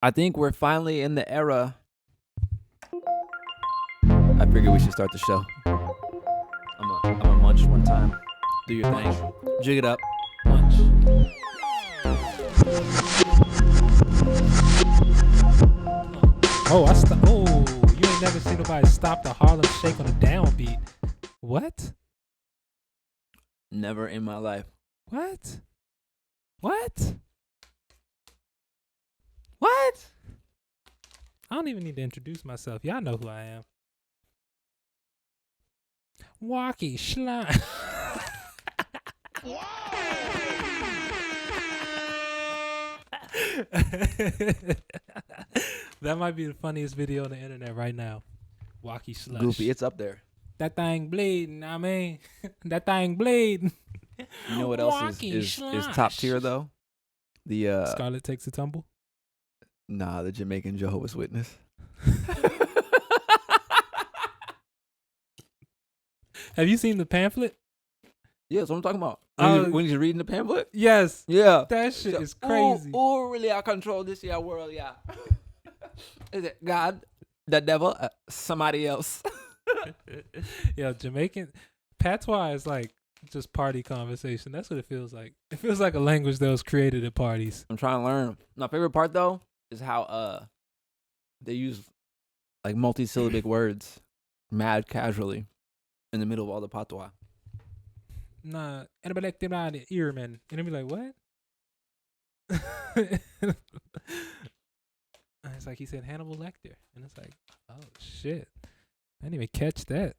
I think we're finally in the era. I figured we should start the show. I'm a munch one time. Do your thing. Jig it up. Munch. Oh, you ain't never seen nobody stop the Harlem Shake on a downbeat. What? Never in my life. What? What? I don't even need to introduce myself. Y'all know who I am. Walkie Slime. That might be the funniest video on the internet right now. Walkie Slush. Goofy, it's up there. That thing bleeding, I mean. That thing bleeding. You know what else is top tier though? The Scarlet Takes a Tumble? Nah, the Jamaican Jehovah's Witness. Have you seen the pamphlet? Yeah, that's what I'm talking about. When he's reading the pamphlet? Yes. Yeah. That shit is crazy. Oh, really, I control this here world, yeah. Is it God, the devil, somebody else? Yeah, Jamaican patois is like just party conversation. That's what it feels like. It feels like a language that was created at parties. I'm trying to learn. My favorite part though is how they use like multi-syllabic words mad casually in the middle of all the patois. Nah, anybody like them out the ear, man? And they be like, what? It's like he said Hannibal Lecter. And it's like, oh shit. I didn't even catch that.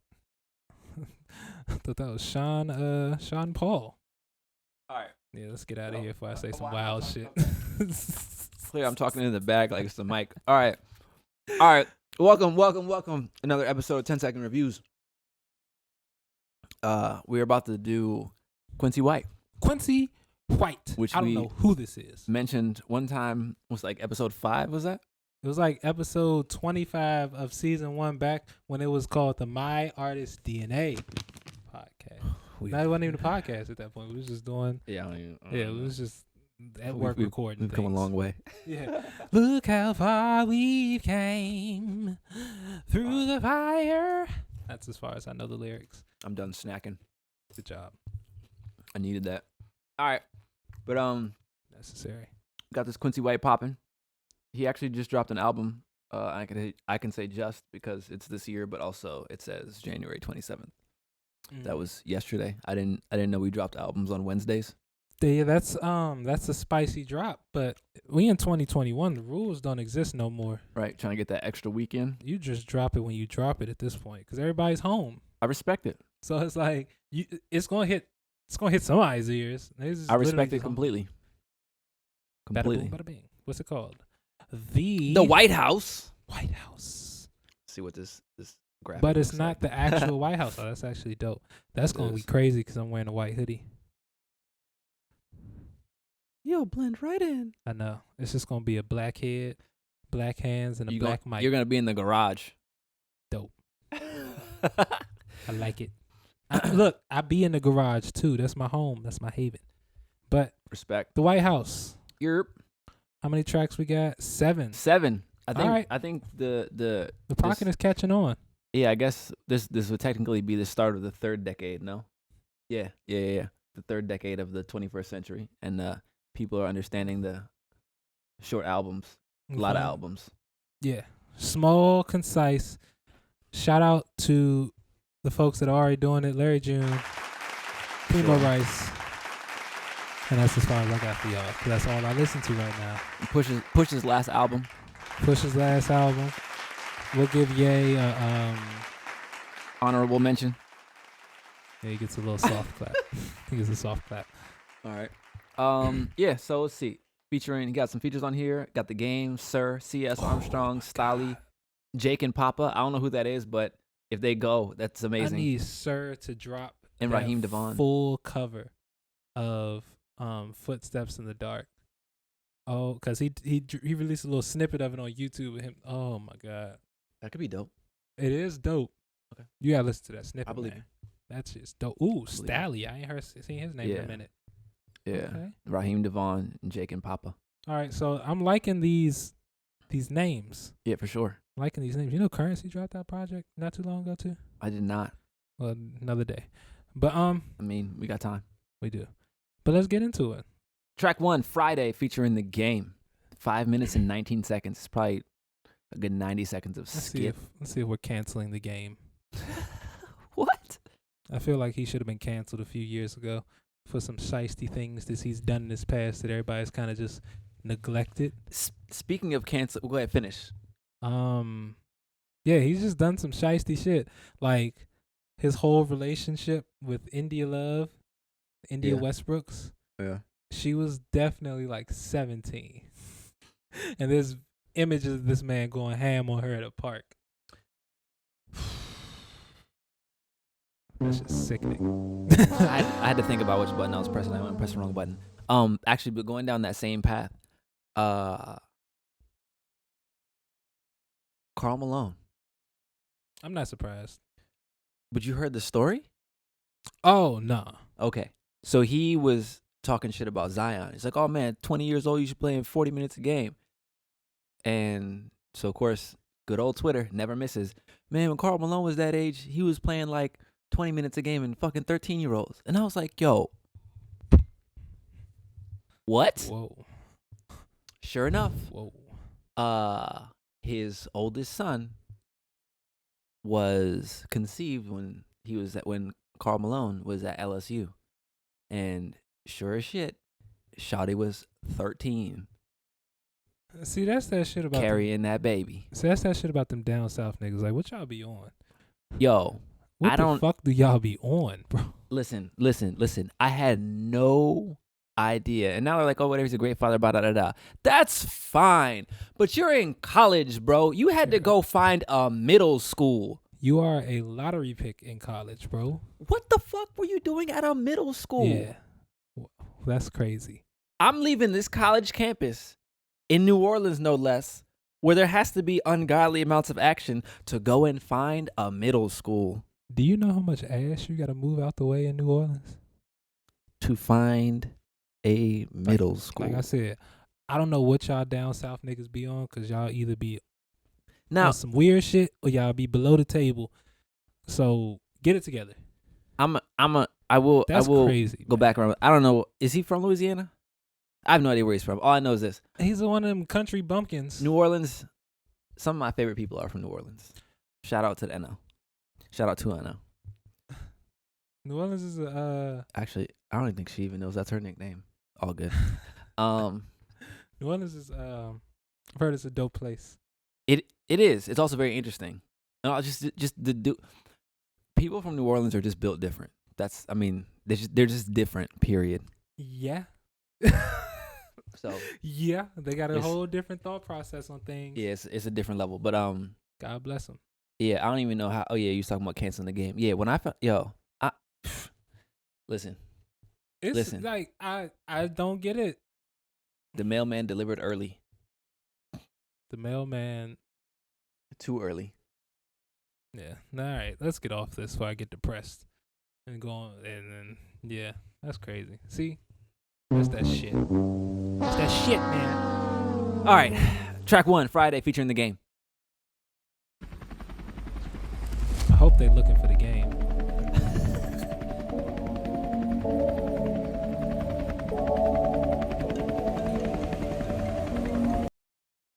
I thought that was Sean Paul. All right. Yeah, let's get out of here before I say some wild shit. Clear, I'm talking in the bag like it's the mic. All right. Welcome. Another episode of 10 Second Reviews. We're about to do Quincey White. Which I don't know who this is. Mentioned one time was like episode 5, was that? It was like episode 25 of season 1 back when it was called the My Artist DNA podcast. It wasn't even a podcast at that point. We was just doing. Yeah, it was just at work recording. We've come a long way. Yeah. Look how far we've came through the fire. That's as far as I know the lyrics. I'm done snacking. Good job. I needed that. All right, but necessary. Got this Quincey White popping. He actually just dropped an album. I can say just because it's this year, but also it says January 27th. That was yesterday. I didn't know we dropped albums on Wednesdays. Yeah, that's a spicy drop. But we in 2021. The rules don't exist no more. Right, trying to get that extra weekend. You just drop it when you drop it at this point because everybody's home. I respect it. So it's like it's gonna hit somebody's ears. I respect it completely. Completely. Bada boom, bada bing. What's it called? The White House. See what this graphic. But it's not the actual White House. Oh, that's actually dope. That's gonna be crazy because I'm wearing a white hoodie. You'll blend right in. I know. It's just gonna be a black head, black hands, and a black mic. You're gonna be in the garage. Dope. I like it. Look, I be in the garage too. That's my home. That's my haven. But respect. The White House. Yerp. How many tracks we got? 7. I think the pocket is catching on. Yeah, I guess this would technically be the start of the third decade, no? Yeah. The third decade of the 21st century. And people are understanding the short albums. A lot of albums. Yeah. Small, concise. Shout out to the folks that are already doing it. Larry June, Primo Rice. And that's as far as I got for y'all. Because that's all I listen to right now. Push's last album. We'll give Ye honorable mention. Yeah, he gets a little soft clap. He gets a soft clap. All right. Yeah, so let's see. He got some features on here. Got The Game, Sir, C.S. Armstrong, Stolly, Jake and Papa. I don't know who that is, but if they go, that's amazing. I need Sir to drop and Raheem Devon full cover of Footsteps in the Dark. Oh, because he released a little snippet of it on YouTube with him. Oh my God, that could be dope. It is dope. Okay, you gotta listen to that snippet. I believe it. That's just dope. Ooh, Stally. I ain't seen his name in a minute. Yeah, okay. Raheem Devon and Jake and Papa. All right, so I'm liking these these names. Yeah, for sure. Liking these names. You know, Currency dropped that project not too long ago too. I did not. Well, another day. But I mean, we got time. we do. But let's get into it. Track 1, Friday, featuring The Game. 5 minutes and 19 seconds. It's probably a good 90 seconds of skip. Let's see if we're canceling The Game. What? I feel like he should have been canceled a few years ago for some shiesty things that he's done in his past that everybody's kind of just neglected. Speaking of cancel, go ahead, finish. Yeah, he's just done some shiesty shit. Like his whole relationship with India Westbrooks. Yeah. She was definitely like 17. And there's images of this man going ham on her at a park. That's just sickening. I had to think about which button I was pressing. I went and pressed the wrong button. Actually, but going down that same path, Karl Malone. I'm not surprised. But you heard the story? Oh, no. Okay. So he was talking shit about Zion. He's like, oh, man, 20 years old, you should play in 40 minutes a game. And so, of course, good old Twitter never misses. Man, when Karl Malone was that age, he was playing like 20 minutes a game in fucking 13-year-olds. And I was like, yo, what? Whoa. Sure enough, Whoa. His oldest son was conceived when Karl Malone was at LSU. And sure as shit, Shawty was 13. See, that's that shit about carrying that baby. See, that's that shit about them down south niggas. Like, what y'all be on? Yo, what the fuck do y'all be on, bro? Listen. I had no idea. And now they're like, oh, whatever, he's a great father, blah, blah, blah, blah. That's fine. But you're in college, bro. You had to go find a middle school. You are a lottery pick in college, bro. What the fuck were you doing at a middle school? Yeah. That's crazy. I'm leaving this college campus in New Orleans, no less, where there has to be ungodly amounts of action to go and find a middle school. Do you know how much ass you got to move out the way in New Orleans? To find a middle school. Like I said, I don't know what y'all down south niggas be on, because y'all either be now on some weird shit or y'all be below the table. So get it together. I will crazy, go back around. I don't know. Is he from Louisiana? I have no idea where he's from. All I know is this. He's one of them country bumpkins. New Orleans. Some of my favorite people are from New Orleans. Shout out to the NO. Shout out to NO. New Orleans is Actually, I don't even think she even knows that's her nickname. All good. New Orleans is I've heard it's a dope place. It is. It's also very interesting. No, just the people from New Orleans are just built different. They're just different. Period. Yeah. So yeah, they got a whole different thought process on things. Yeah, it's a different level. But God bless them. Yeah, I don't even know how. Oh yeah, you was talking about canceling the game. Yeah, when I found listen. It's like I don't get it. The mailman delivered early. The mailman too early. Yeah. All right, let's get off this before I get depressed and go on. And then yeah, that's crazy. See, that's that shit. That's that shit, man. All right, track 1, Friday, featuring The Game. I hope they looking for The Game.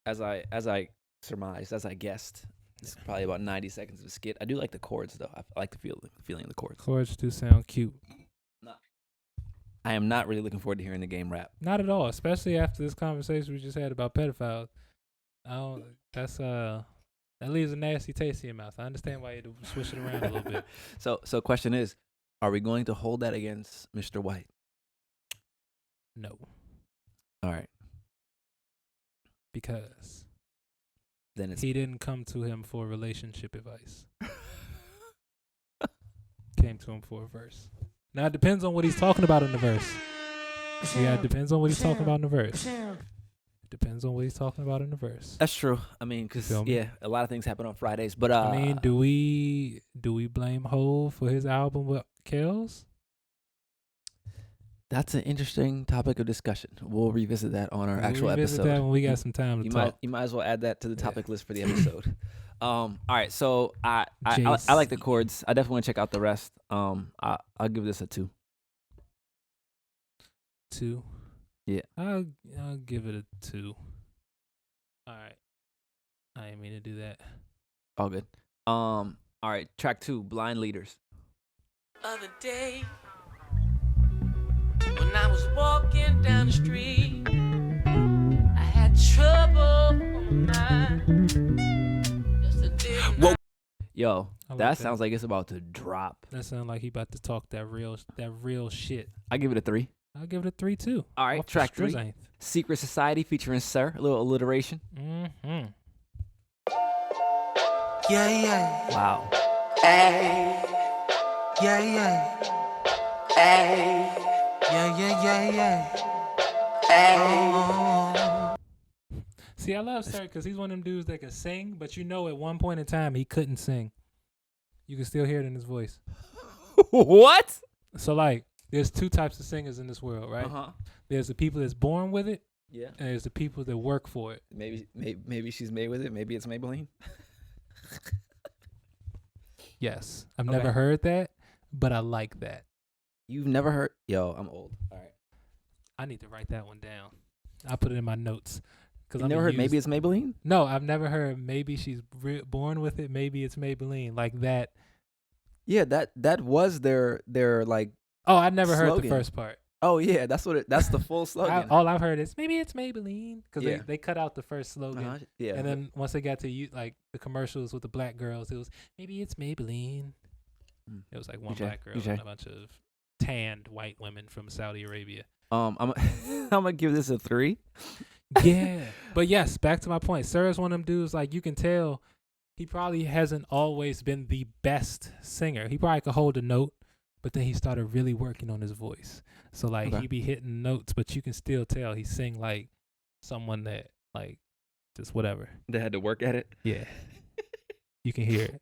As I surmised, as I guessed, it's probably about 90 seconds of a skit. I do like the chords, though. I like the feeling of the chords. Chords do sound cute. I am not really looking forward to hearing The Game rap. Not at all, especially after this conversation we just had about pedophiles. That leaves a nasty taste in your mouth. I understand why you had to switch it around a little bit. So question is, are we going to hold that against Mr. White? No. All right. Because then he didn't come to him for relationship advice. Came to him for a verse. Now it depends on what he's talking about in the verse. Yeah, it depends on what he's talking about in the verse. It depends on what he's talking about in the verse. That's true. I mean, because a lot of things happen on Fridays. But I mean, do we blame Hov for his album with Kells? That's an interesting topic of discussion. We'll revisit that on our actual We'll revisit episode. that when we got some time to talk. You might as well add that to the Yeah. topic list for the episode. All right, so I Jace. like the chords. I definitely want to check out the rest. I'll give this a 2. 2. Yeah. I'll give it a 2. All right. I didn't mean to do that. All good. All right, track 2, Blind Leaders. Other day, when I was walking down the street, I had trouble on my mind. Just a day. Whoa. Yo, I like that that. sounds like it's about to drop. That sounds like he about to talk that real shit. I give it a 3. I'll give it a 3 too. All right, Off the track 3, Strizzinth. Secret Society featuring Sir. A little alliteration. Mm-hmm. Yeah, yeah. Wow. Hey. Yeah, yeah. Hey. Yeah, yeah, yeah, yeah. Hey. See, I love Sir because he's one of them dudes that can sing, but at one point in time he couldn't sing. You can still hear it in his voice. What? So like, there's 2 types of singers in this world, right? Uh-huh. There's the people that's born with it, Yeah. and there's the people that work for it. Maybe she's made with it. Maybe it's Maybelline. Yes, I've Okay. never heard that, but I like that. You've never heard? Yo, I'm old. All right. I need to write that one down. I'll put it in my notes. Cause You never heard Maybe It's Maybelline? No, I've never heard maybe she's born with it. Maybe it's Maybelline. Like that. Yeah, that was their like. Oh, I never heard the Slogan. first part. Oh yeah, that's the full slogan. All I've heard is maybe it's Maybelline. Because Yeah. they cut out the first slogan. Uh-huh. Yeah. And then once they got to like the commercials with the black girls, it was maybe it's Maybelline. Mm. It was like one EJ, black girl EJ. and a bunch of tanned white women from Saudi Arabia. I'm I'm gonna give this a 3. Yeah. But yes, back to my point. Sir is one of them dudes, like you can tell he probably hasn't always been the best singer. He probably could hold a note, but then he started really working on his voice. So like Okay. he be hitting notes, but you can still tell he sing like someone that like just whatever. They had to work at it. Yeah. You can hear it.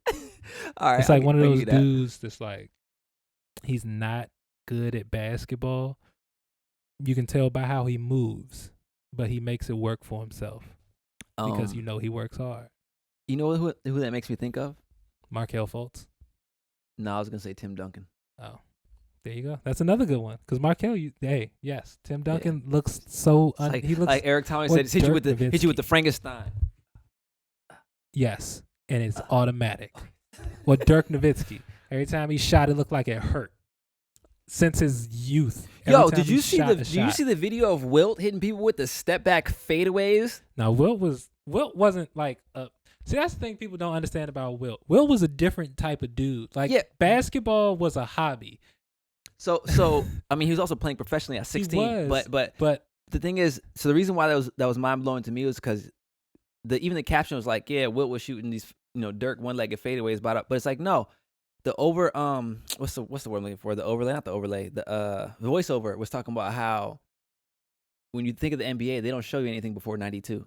All right. It's like I'll one of give those you that. dudes that's like he's not good at basketball. You can tell by how he moves, but he makes it work for himself because he works hard. You know who that makes me think of? Markel Fultz. No, I was gonna say Tim Duncan. Oh, there you go. That's another good one. Because Markel, yes, Tim Duncan looks so. He looks like Eric Thomas what said, hit you with Dirk the Frankenstein. yes, and it's automatic. Well, Dirk Nowitzki. Every time he shot, it looked like it hurt. Since his youth. Yo, did you see the video of Wilt hitting people with the step back fadeaways? Now Wilt wasn't like a. See, that's the thing people don't understand about Wilt. Wilt was a different type of dude. Like basketball was a hobby. So I mean, he was also playing professionally at 16. Was, but the thing is, so the reason why that was mind blowing to me was because even the caption was like, yeah, Wilt was shooting these Dirk one-legged fadeaways, but it's like no, the what's the word I'm looking for? The overlay, not the overlay. The voiceover was talking about how when you think of the NBA, they don't show you anything before '92,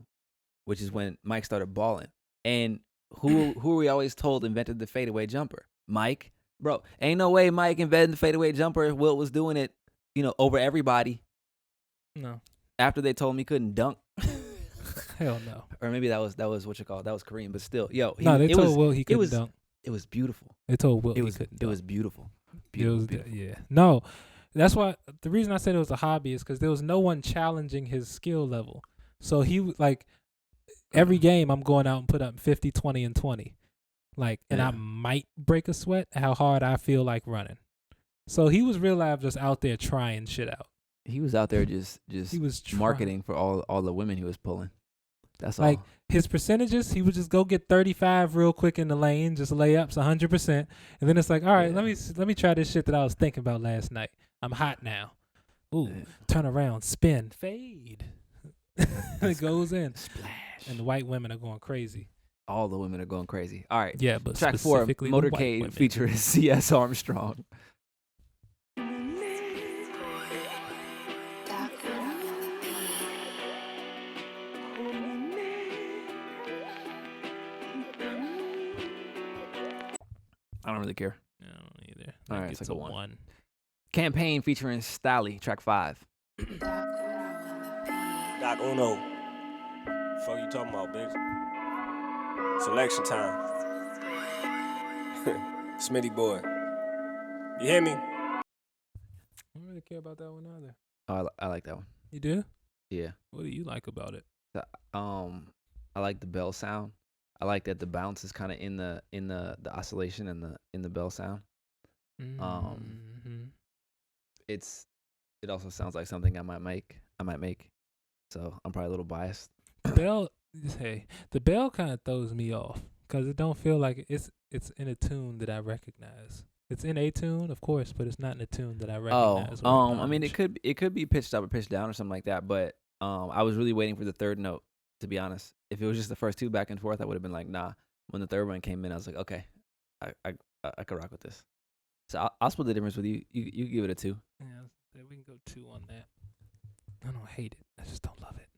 which is when Mike started balling. And who we always told invented the fadeaway jumper? Mike. Bro, ain't no way Mike invented the fadeaway jumper. Wilt was doing it, over everybody. No. After they told him he couldn't dunk. Hell no. Or maybe that was what you call it. That was Kareem, but still, they told Wilt he couldn't dunk. It was beautiful. They told Wilt It he was couldn't it dunk. was beautiful. Yeah. No, that's why the reason I said it was a hobby is because there was no one challenging his skill level. So he like every game I'm going out and put up 50, 20, and 20. Like, and I might break a sweat how hard I feel like running. So he was real life just out there trying shit out. He was out there just He was marketing for all the women he was pulling. That's like all. His percentages, he would just go get 35 real quick in the lane, just layups 100%, and then it's like, all right, let me try this shit that I was thinking about last night. I'm hot now. Ooh, turn around, spin, fade. It goes in. Splash. And the white women are going crazy. All the women are going crazy. All right. Yeah, but track 4, specifically the white Motorcade women. featuring C.S. Armstrong. I don't really care. I don't either. All right, It's it's a like a 1. 1. Campaign featuring Stally, track 5. Doc Uno. Fuck you talking about, bitch? Selection time. Smitty boy. You hear me? I don't really care about that one either. Oh, I like that one. You do? Yeah. What do you like about it? I like the bell sound. I like that the bounce is kind of in the oscillation and in the bell sound. Mm-hmm. It also sounds like something I might make. So I'm probably a little biased. The bell kind of throws me off because it don't feel like it's in a tune that I recognize. It's in a tune, of course, but it's not in a tune that I recognize. I mean, it could be pitched up or pitched down or something like that. But I was really waiting for the third note, to be honest. If it was just the first two back and forth, I would have been like, nah. When the third one came in, I was like, okay, I could rock with this. So I'll split the difference with you. You give it a 2. Yeah, we can go 2 on that. I don't hate it. I just don't love it.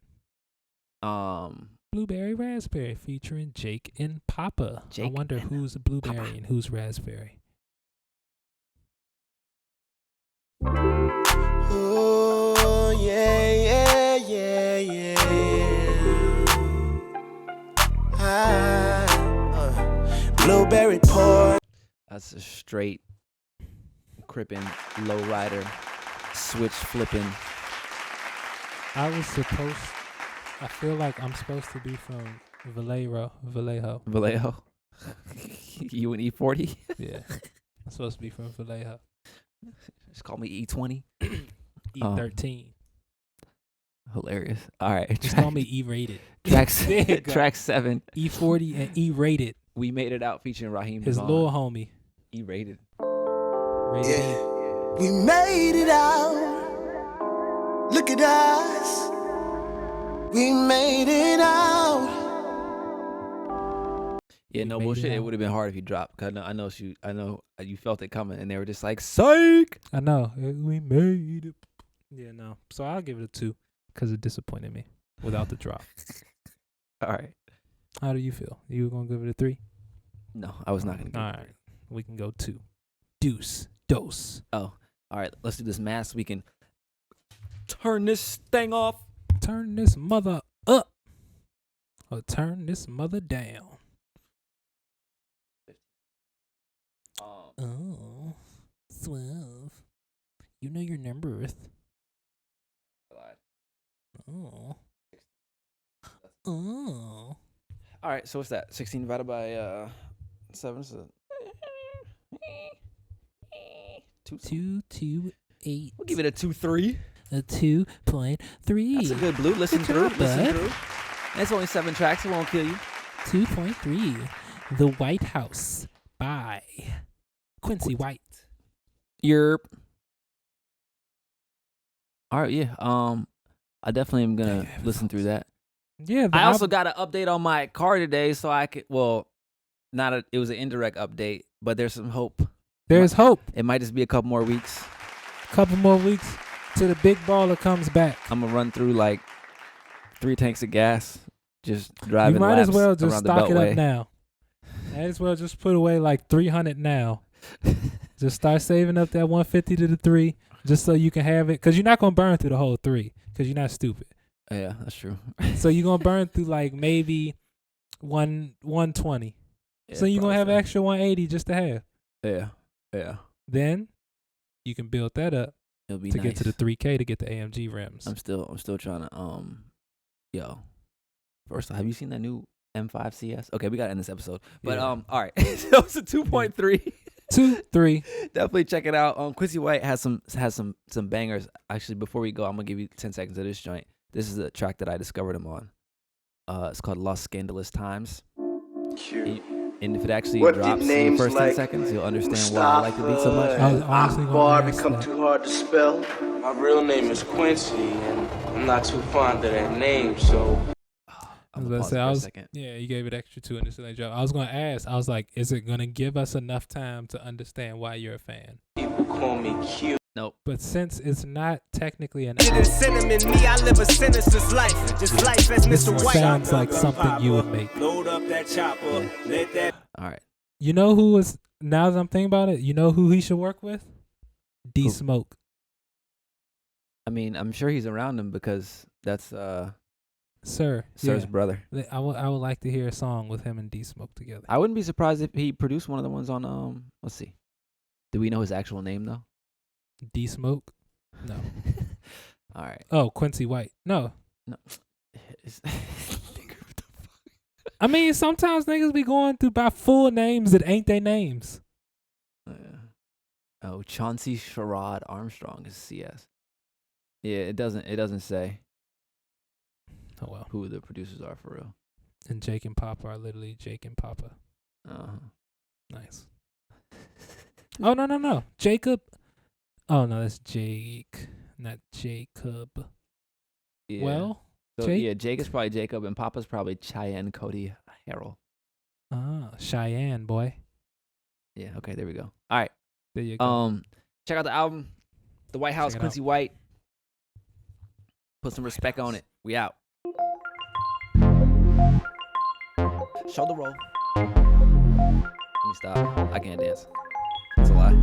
Blueberry Raspberry featuring Jake and Papa. I wonder who's Blueberry and who's Raspberry. Oh, yeah. Blueberry port. That's a straight crippin' low rider, switch flipping. I feel like I'm supposed to be from Vallejo. Vallejo. You an E40? Yeah. I'm supposed to be from Vallejo. Just call me E20. E13. Hilarious. All right. Just call me E-rated. Track 7. E40 and E-rated. We Made It Out featuring Raheem His Devon. little homie. E-rated. Yeah. We made it out. Look at us. We made it out. Yeah, no bullshit. It would have been hard if you dropped. Cause I know you felt it coming, and they were just like, "Psych." I know. We made it. Yeah, no. So I'll give it a 2 because it disappointed me without the drop. All right. How do you feel? You were gonna give it a 3? No, I was not gonna give it a 3. All right. We can go 2. Dose. Oh, all right. Let's do this mass. We can turn this thing off. Turn this mother up. Or turn this mother down. Oh, 12. You know your number. Oh. All right. So what's that? 16 divided by 7. So 228. We'll give it a 2.3. A 2.3. That's a good blue. Listen through. It's only 7 tracks. It won't kill you. 2.3. The White House by Quincey White. Yerp. All right, yeah. I definitely am gonna listen through that. Yeah. I also got an update on my car today, so I could. Well, it was an indirect update, but there's some hope. There's hope. It might just be a couple more weeks. Couple more weeks till the big baller comes back. I'm gonna run through like 3 tanks of gas, just driving. You might laps as well just around stock the it beltway. up now. Might as well just put away like 300 now. Just start saving up that 150 to the 3, just so you can have it. Because you're not going to burn through the whole 3, because you're not stupid. Yeah, that's true. So you're going to burn through like maybe 120. Yeah, so you're going to have probably so. extra 180 just to have. Yeah. Then you can build that up It'll be to nice. get to the 3K to get the AMG rims. I'm still trying to yo. First, have you seen that new M5 CS? Okay, we got to end this episode. But Yeah. all right. So it's a 2.3. 2, 3. Definitely check it out. Quincy White has some bangers. Actually, before we go, I'm gonna give you 10 seconds of this joint. This is the track that I discovered him on. It's called Lost Scandalous Times. And if it actually drops in the first 10 seconds, you'll understand why I like the beat so much. I was honestly going to ask that. Too hard to spell. My real name is Quincey, and I'm not too fond of that name, so. I was about to say, yeah, you gave it extra 2 in the silly joke. I was going to ask, I was like, is it going to give us enough time to understand why you're a fan? People call me cute. Nope. But since it's not technically an It is cinnamon, me, I live a sinister's life. Just life as this Mr. White. sounds like something you would make. Load up that chopper. Let that. All right. You know who is, now that I'm thinking about it, you know who he should work with? D Who? Smoke. I mean, I'm sure he's around him because that's Sir. Sir's Yeah. brother. I would like to hear a song with him and D Smoke together. I wouldn't be surprised if he produced one of the ones on let's see. Do we know his actual name though? D Smoke? No. All right. Oh, Quincey White. No. No. I mean, sometimes niggas be going through by full names that ain't their names. Oh, Chauncey Sherrod Armstrong is CS. Yeah, it doesn't say Oh well. who the producers are for real. And Jake and Papa are literally Jake and Papa. Nice. Oh no. Jacob. Oh no, that's Jake, not Jacob. Yeah. Well, so Jake? yeah, Jake is probably Jacob and Papa's probably Cheyenne Cody Harrell. Cheyenne boy. Yeah, okay, there we go. All right. There you go. Check out the album, The White House, Check it Quincy White. Put some respect on it. We out. Show the roll. Let me stop. I can't dance. It's a lie.